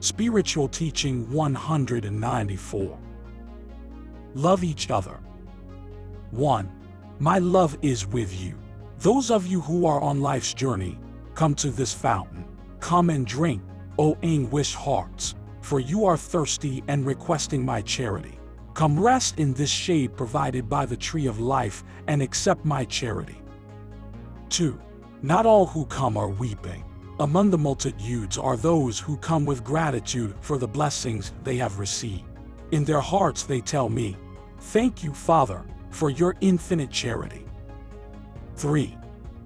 Spiritual Teaching 194. Love each other. 1. My love is with you. Those of you who are on life's journey, come to this fountain. Come and drink, O anguished hearts, for you are thirsty and requesting my charity. Come rest in this shade provided by the tree of life and accept my charity. 2. Not all who come are weeping. Among the multitudes are those who come with gratitude for the blessings they have received. In their hearts they tell me, "Thank you, Father, for your infinite charity." 3.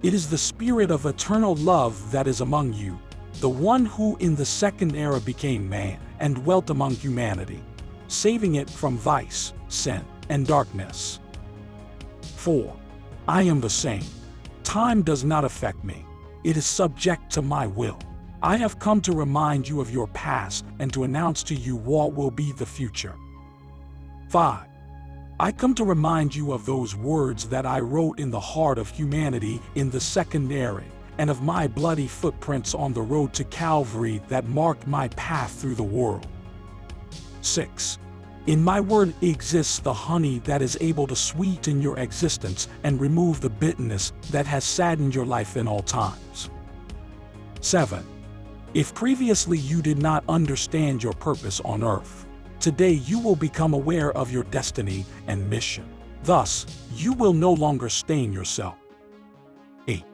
It is the spirit of eternal love that is among you, the one who in the second era became man and dwelt among humanity, saving it from vice, sin, and darkness. 4. I am the same. Time does not affect me. It is subject to my will. I have come to remind you of your past and to announce to you what will be the future. 5. I come to remind you of those words that I wrote in the heart of humanity in the second era, and of my bloody footprints on the road to Calvary that marked my path through the world. 6. In my word exists the honey that is able to sweeten your existence and remove the bitterness that has saddened your life in all times. 7. If previously you did not understand your purpose on earth, today you will become aware of your destiny and mission. Thus, you will no longer stain yourself. 8.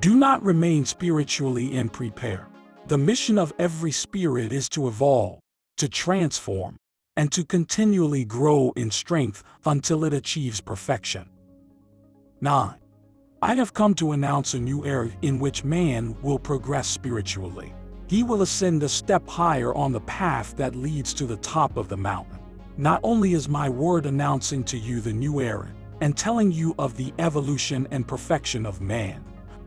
Do not remain spiritually unprepared. The mission of every spirit is to evolve, to transform, and to continually grow in strength until it achieves perfection. 9. I have come to announce a new era in which man will progress spiritually. He will ascend a step higher on the path that leads to the top of the mountain. Not only is my word announcing to you the new era and telling you of the evolution and perfection of man,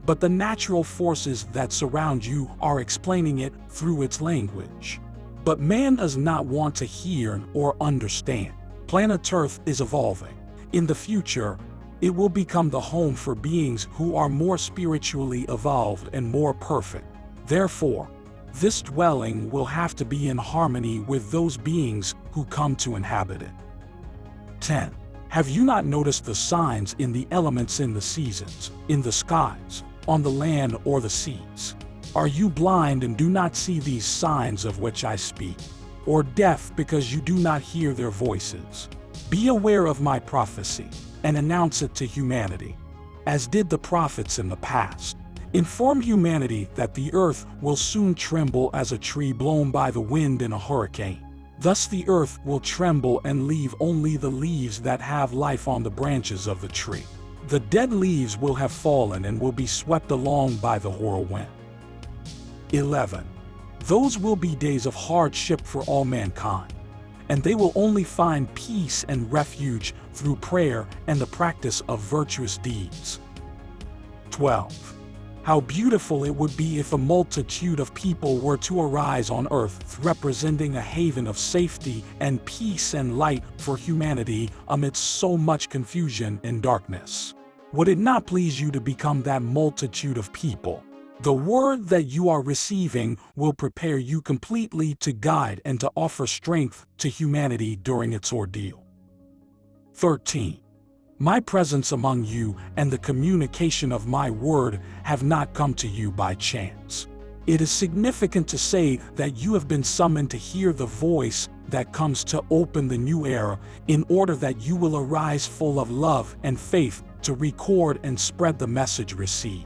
but the natural forces that surround you are explaining it through its language. But man does not want to hear or understand. Planet Earth is evolving. In the future, it will become the home for beings who are more spiritually evolved and more perfect. Therefore, this dwelling will have to be in harmony with those beings who come to inhabit it. 10. Have you not noticed the signs in the elements, in the seasons, in the skies, on the land or the seas? Are you blind and do not see these signs of which I speak? Or deaf because you do not hear their voices? Be aware of my prophecy and announce it to humanity, as did the prophets in the past. Inform humanity that the earth will soon tremble as a tree blown by the wind in a hurricane. Thus the earth will tremble and leave only the leaves that have life on the branches of the tree. The dead leaves will have fallen and will be swept along by the whirlwind. 11. Those will be days of hardship for all mankind, and they will only find peace and refuge through prayer and the practice of virtuous deeds. 12. How beautiful it would be if a multitude of people were to arise on earth representing a haven of safety and peace and light for humanity amidst so much confusion and darkness. Would it not please you to become that multitude of people? The word that you are receiving will prepare you completely to guide and to offer strength to humanity during its ordeal. 13. My presence among you and the communication of my word have not come to you by chance. It is significant to say that you have been summoned to hear the voice that comes to open the new era, in order that you will arise full of love and faith to record and spread the message received.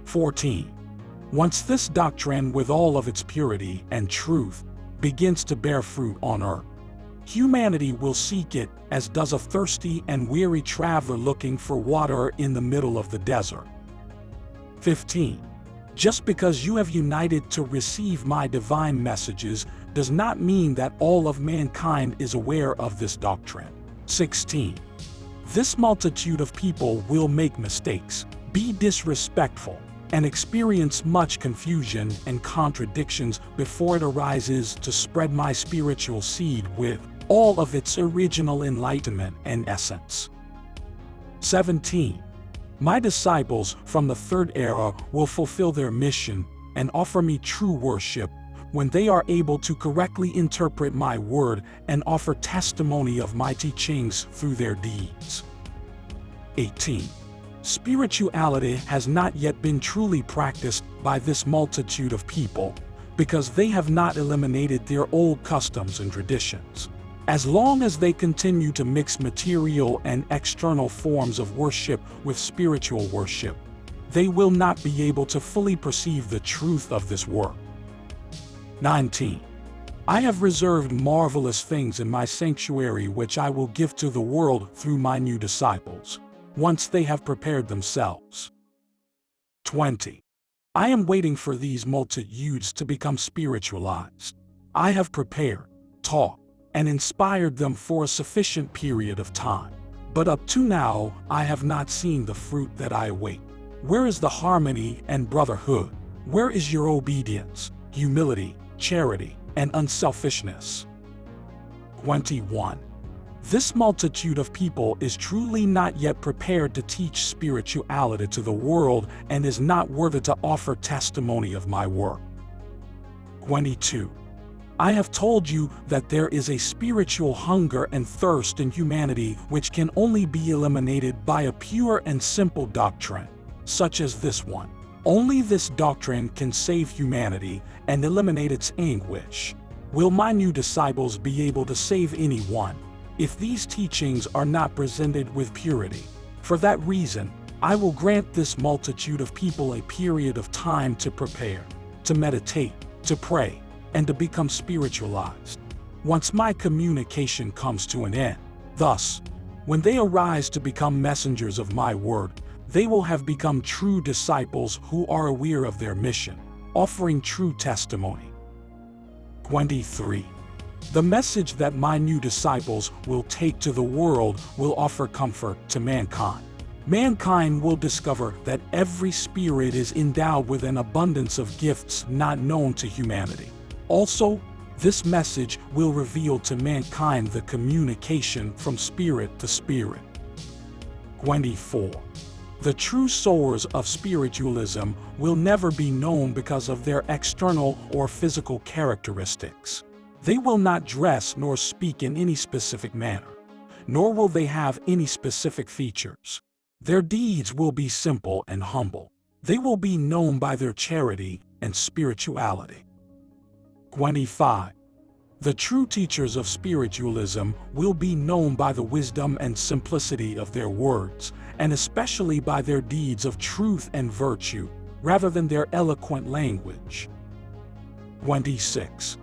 14. Once this doctrine with all of its purity and truth begins to bear fruit on earth, humanity will seek it as does a thirsty and weary traveler looking for water in the middle of the desert. 15. Just because you have united to receive my divine messages does not mean that all of mankind is aware of this doctrine. 16. This multitude of people will make mistakes, be disrespectful, and experience much confusion and contradictions before it arises to spread my spiritual seed with all of its original enlightenment and essence. 17. My disciples from the third era will fulfill their mission and offer me true worship, when they are able to correctly interpret my word and offer testimony of my teachings through their deeds. 18. Spirituality has not yet been truly practiced by this multitude of people, because they have not eliminated their old customs and traditions. As long as they continue to mix material and external forms of worship with spiritual worship, they will not be able to fully perceive the truth of this work. 19. I have reserved marvelous things in my sanctuary which I will give to the world through my new disciples, once they have prepared themselves. 20. I am waiting for these multitudes to become spiritualized. I have prepared, taught, and inspired them for a sufficient period of time. But up to now, I have not seen the fruit that I await. Where is the harmony and brotherhood? Where is your obedience, humility, charity, and unselfishness? 21. This multitude of people is truly not yet prepared to teach spirituality to the world and is not worthy to offer testimony of my work. 22. I have told you that there is a spiritual hunger and thirst in humanity which can only be eliminated by a pure and simple doctrine, such as this one. Only this doctrine can save humanity and eliminate its anguish. Will my new disciples be able to save anyone if these teachings are not presented with purity? For that reason, I will grant this multitude of people a period of time to prepare, to meditate, to pray, and to become spiritualized. Once my communication comes to an end, thus, when they arise to become messengers of my word, they will have become true disciples who are aware of their mission, offering true testimony. 23. The message that my new disciples will take to the world will offer comfort to mankind. Mankind will discover that every spirit is endowed with an abundance of gifts not known to humanity. Also, this message will reveal to mankind the communication from spirit to spirit. 24. The true sowers of spiritualism will never be known because of their external or physical characteristics. They will not dress nor speak in any specific manner, nor will they have any specific features. Their deeds will be simple and humble. They will be known by their charity and spirituality. 25. The true teachers of spiritualism will be known by the wisdom and simplicity of their words, and especially by their deeds of truth and virtue, rather than their eloquent language. 26.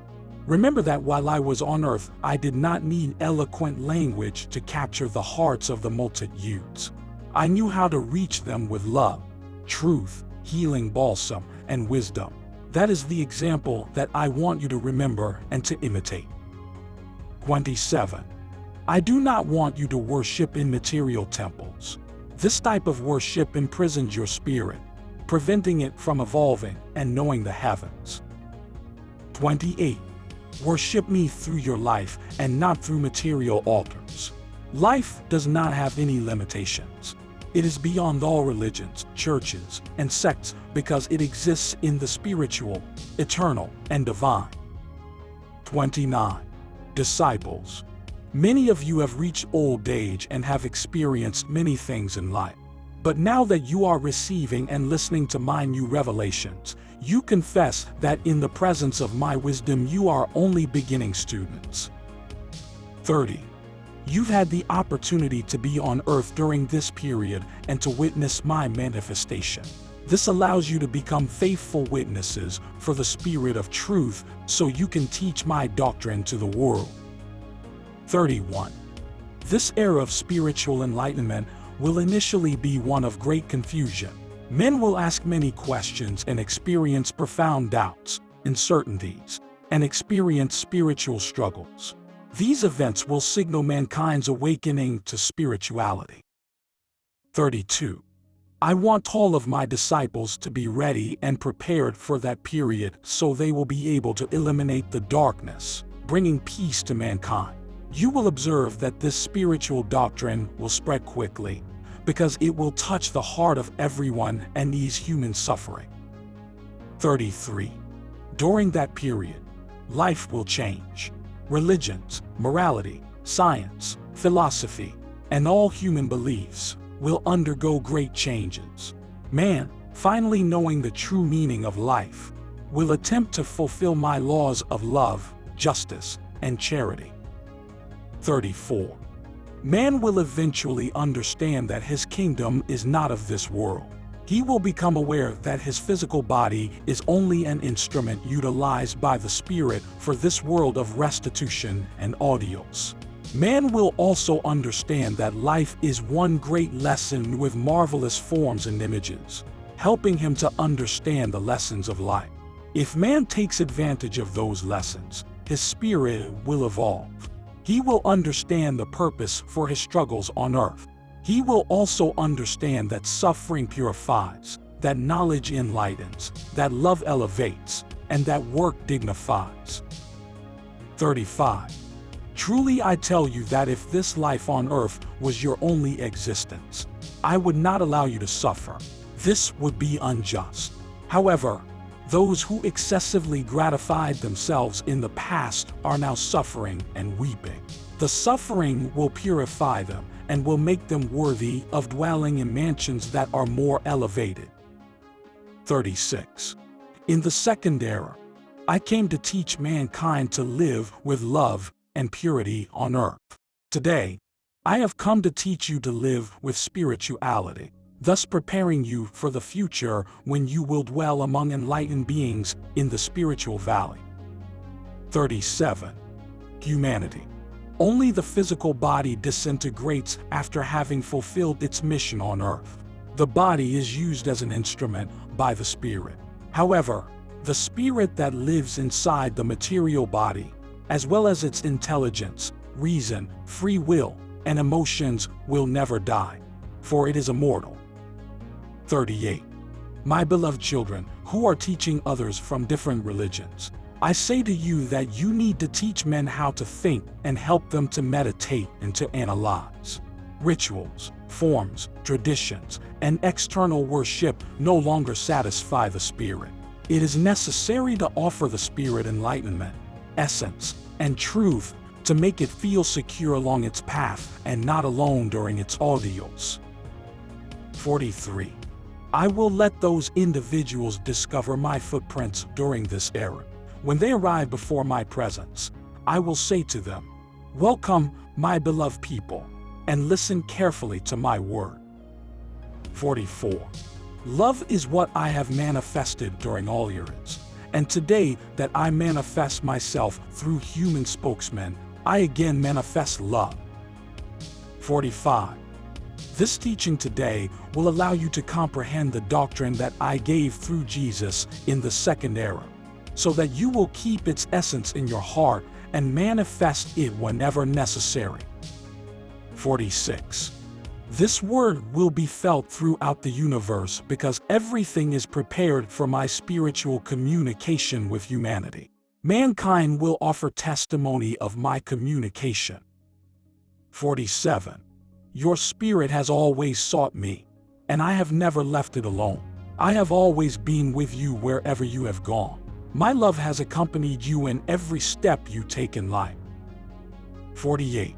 Remember that while I was on earth, I did not need eloquent language to capture the hearts of the multitudes. I knew how to reach them with love, truth, healing balsam, and wisdom. That is the example that I want you to remember and to imitate. 27. I do not want you to worship in material temples. This type of worship imprisons your spirit, preventing it from evolving and knowing the heavens. 28. Worship me through your life and not through material altars. Life does not have any limitations. It is beyond all religions, churches, and sects because it exists in the spiritual, eternal, and divine. 29. Disciples. Many of you have reached old age and have experienced many things in life. But now that you are receiving and listening to my new revelations, you confess that in the presence of my wisdom you are only beginning students. 30. You've had the opportunity to be on earth during this period and to witness my manifestation. This allows you to become faithful witnesses for the Spirit of truth so you can teach my doctrine to the world. 31. This era of spiritual enlightenment will initially be one of great confusion. Men will ask many questions and experience profound doubts, uncertainties, and experience spiritual struggles. These events will signal mankind's awakening to spirituality. 32. I want all of my disciples to be ready and prepared for that period so they will be able to eliminate the darkness, bringing peace to mankind. You will observe that this spiritual doctrine will spread quickly because it will touch the heart of everyone and ease human suffering. 33. During that period, life will change. Religions, morality, science, philosophy, and all human beliefs will undergo great changes. Man, finally knowing the true meaning of life, will attempt to fulfill my laws of love, justice, and charity. 34. Man will eventually understand that his kingdom is not of this world. He will become aware that his physical body is only an instrument utilized by the Spirit for this world of restitution and audios. Man will also understand that life is one great lesson with marvelous forms and images, helping him to understand the lessons of life. If man takes advantage of those lessons, his spirit will evolve. He will understand the purpose for his struggles on earth. He will also understand that suffering purifies, that knowledge enlightens, that love elevates, and that work dignifies. 35. Truly I tell you that if this life on earth was your only existence, I would not allow you to suffer. This would be unjust. However, those who excessively gratified themselves in the past are now suffering and weeping. The suffering will purify them and will make them worthy of dwelling in mansions that are more elevated. 36. In the second era, I came to teach mankind to live with love and purity on earth. Today, I have come to teach you to live with spirituality, thus preparing you for the future when you will dwell among enlightened beings in the spiritual valley. 37. Humanity. Only the physical body disintegrates after having fulfilled its mission on earth. The body is used as an instrument by the Spirit. However, the spirit that lives inside the material body, as well as its intelligence, reason, free will, and emotions, will never die, for it is immortal. 38. My beloved children, who are teaching others from different religions, I say to you that you need to teach men how to think and help them to meditate and to analyze. Rituals, forms, traditions, and external worship no longer satisfy the spirit. It is necessary to offer the spirit enlightenment, essence, and truth to make it feel secure along its path and not alone during its audios. 43. I will let those individuals discover my footprints during this era. When they arrive before my presence, I will say to them, "Welcome, my beloved people, and listen carefully to my word." 44. Love is what I have manifested during all eras, and today that I manifest myself through human spokesmen, I again manifest love. 45. This teaching today will allow you to comprehend the doctrine that I gave through Jesus in the second era, so that you will keep its essence in your heart and manifest it whenever necessary. 46. This word will be felt throughout the universe because everything is prepared for my spiritual communication with humanity. Mankind will offer testimony of my communication. 47. Your spirit has always sought me, and I have never left it alone. I have always been with you wherever you have gone. My love has accompanied you in every step you take in life. 48.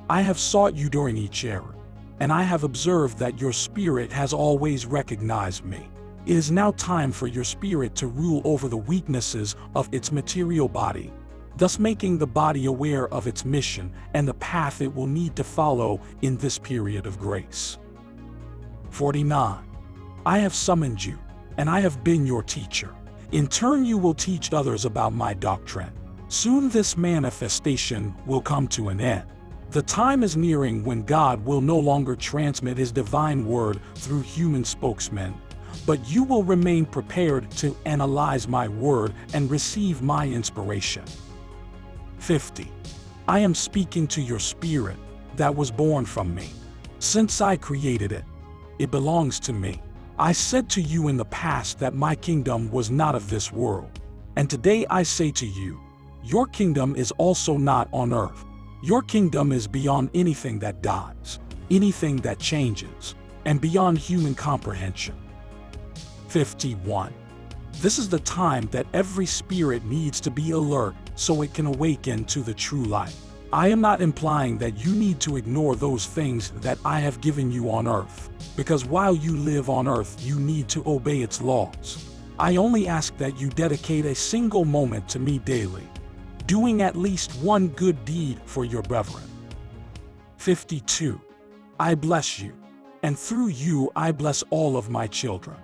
I have sought you during each era, and I have observed that your spirit has always recognized me. It is now time for your spirit to rule over the weaknesses of its material body, thus making the body aware of its mission and the path it will need to follow in this period of grace. 49. I have summoned you, and I have been your teacher. In turn, you will teach others about my doctrine. Soon this manifestation will come to an end. The time is nearing when God will no longer transmit his divine word through human spokesmen, but you will remain prepared to analyze my word and receive my inspiration. 50. I am speaking to your spirit that was born from me. Since I created it, it belongs to me. I said to you in the past that my kingdom was not of this world, and today I say to you, your kingdom is also not on earth. Your kingdom is beyond anything that dies, anything that changes, and beyond human comprehension. 51. This is the time that every spirit needs to be alert so it can awaken to the true light. I am not implying that you need to ignore those things that I have given you on earth, because while you live on earth you need to obey its laws. I only ask that you dedicate a single moment to me daily, doing at least one good deed for your brethren. 52. I bless you, and through you I bless all of my children.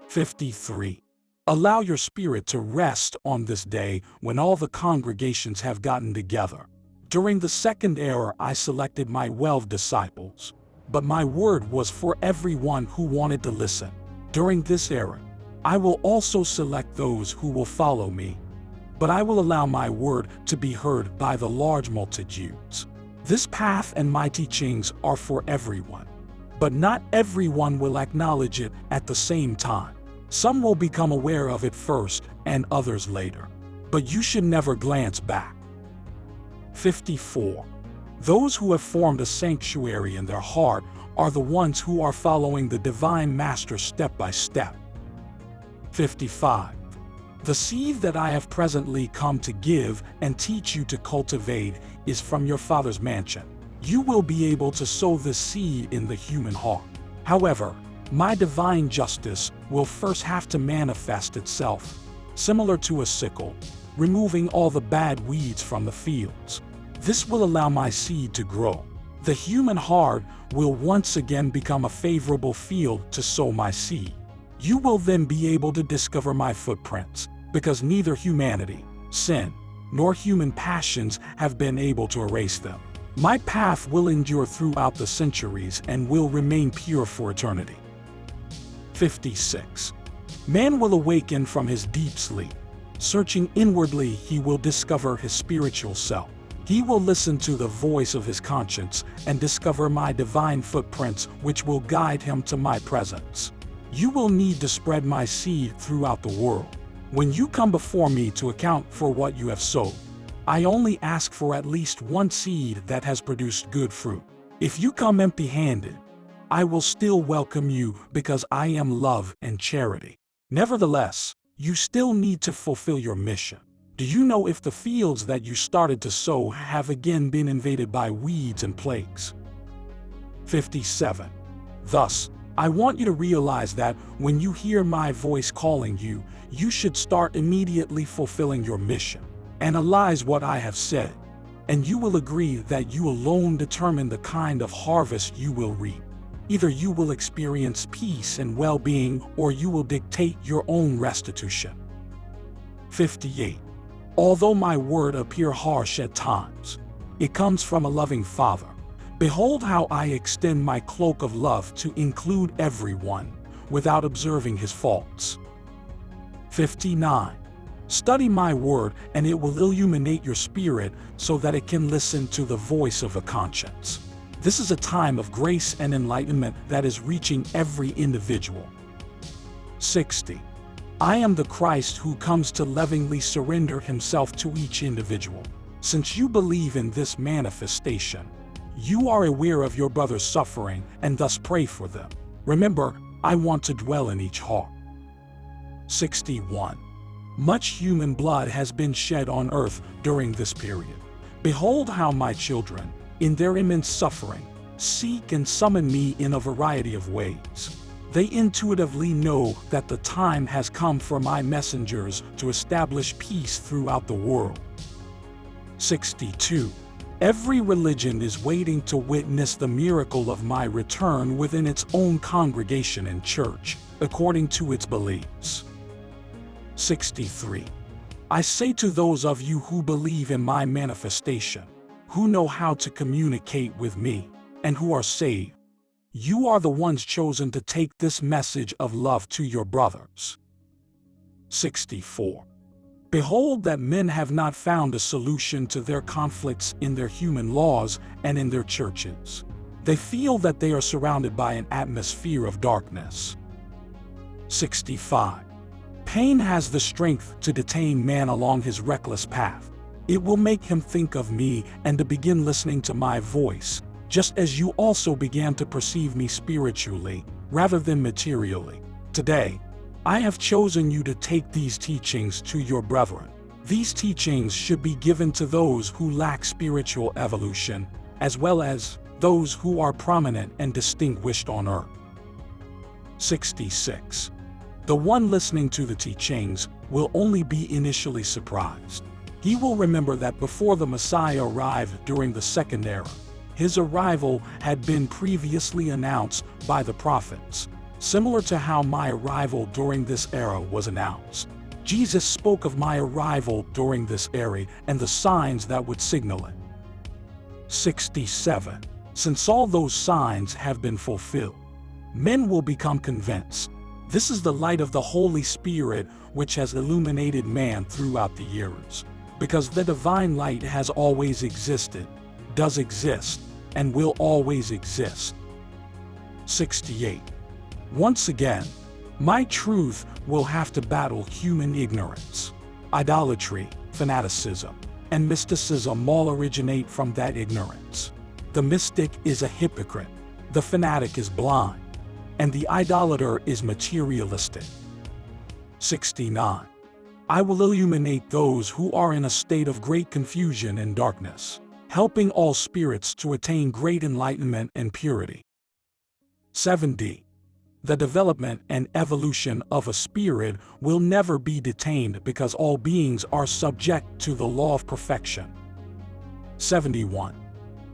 53. Allow your spirit to rest on this day when all the congregations have gotten together. During the second era I selected my 12 disciples, but my word was for everyone who wanted to listen. During this era, I will also select those who will follow me, but I will allow my word to be heard by the large multitudes. This path and my teachings are for everyone, but not everyone will acknowledge it at the same time. Some will become aware of it first and others later, but you should never glance back. 54. Those who have formed a sanctuary in their heart are the ones who are following the divine master step by step. 55. The seed that I have presently come to give and teach you to cultivate is from your Father's mansion. You will be able to sow this seed in the human heart. However, my divine justice will first have to manifest itself, similar to a sickle, removing all the bad weeds from the fields. This will allow my seed to grow. The human heart will once again become a favorable field to sow my seed. You will then be able to discover my footprints, because neither humanity, sin, nor human passions have been able to erase them. My path will endure throughout the centuries and will remain pure for eternity. 56. Man will awaken from his deep sleep. Searching inwardly, he will discover his spiritual self. He will listen to the voice of his conscience and discover my divine footprints, which will guide him to my presence. You will need to spread my seed throughout the world. When you come before me to account for what you have sowed, I only ask for at least one seed that has produced good fruit. If you come empty-handed, I will still welcome you because I am love and charity. Nevertheless, you still need to fulfill your mission. Do you know if the fields that you started to sow have again been invaded by weeds and plagues? 57. Thus, I want you to realize that when you hear my voice calling you, you should start immediately fulfilling your mission. Analyze what I have said, and you will agree that you alone determine the kind of harvest you will reap. Either you will experience peace and well-being, or you will dictate your own restitution. 58. Although my word appear harsh at times, it comes from a loving Father. Behold how I extend my cloak of love to include everyone, without observing his faults. 59. Study my word, and it will illuminate your spirit so that it can listen to the voice of a conscience. This is a time of grace and enlightenment that is reaching every individual. 60. I am the Christ who comes to lovingly surrender himself to each individual. Since you believe in this manifestation, you are aware of your brother's suffering and thus pray for them. Remember, I want to dwell in each heart. 61. Much human blood has been shed on earth during this period. Behold how my children, in their immense suffering, seek and summon me in a variety of ways. They intuitively know that the time has come for my messengers to establish peace throughout the world. 62. Every religion is waiting to witness the miracle of my return within its own congregation and church, according to its beliefs. 63. I say to those of you who believe in my manifestation, who know how to communicate with me, and who are saved, you are the ones chosen to take this message of love to your brothers. 64. Behold that men have not found a solution to their conflicts in their human laws and in their churches. They feel that they are surrounded by an atmosphere of darkness. 65. Pain has the strength to detain man along his reckless path. It will make him think of me and to begin listening to my voice, just as you also began to perceive me spiritually, rather than materially. Today, I have chosen you to take these teachings to your brethren. These teachings should be given to those who lack spiritual evolution, as well as those who are prominent and distinguished on earth. 66. The one listening to the teachings will only be initially surprised. He will remember that before the Messiah arrived during the Second Era, his arrival had been previously announced by the prophets, similar to how my arrival during this era was announced. Jesus spoke of my arrival during this era and the signs that would signal it. 67. Since all those signs have been fulfilled, men will become convinced. This is the light of the Holy Spirit which has illuminated man throughout the years, because the divine light has always existed, does exist, and will always exist. 68. Once again, my truth will have to battle human ignorance. Idolatry, fanaticism, and mysticism all originate from that ignorance. The mystic is a hypocrite, the fanatic is blind, and the idolater is materialistic. 69. I will illuminate those who are in a state of great confusion and darkness, helping all spirits to attain great enlightenment and purity. 70. The development and evolution of a spirit will never be detained because all beings are subject to the law of perfection. 71.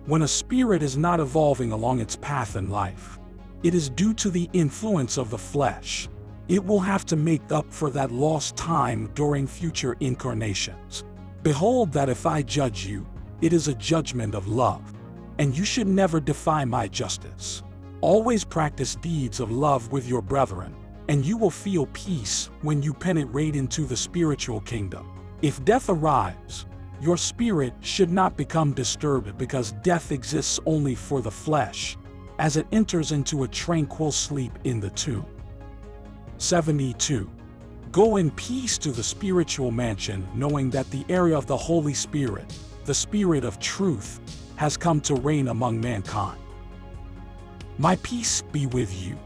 When a spirit is not evolving along its path in life, it is due to the influence of the flesh. It will have to make up for that lost time during future incarnations. Behold that if I judge you, it is a judgment of love, and you should never defy my justice. Always practice deeds of love with your brethren, and you will feel peace when you penetrate into the spiritual kingdom. If death arrives, your spirit should not become disturbed because death exists only for the flesh, as it enters into a tranquil sleep in the tomb. 72. Go in peace to the spiritual mansion, knowing that the area of the Holy Spirit, the Spirit of truth, has come to reign among mankind. My peace be with you.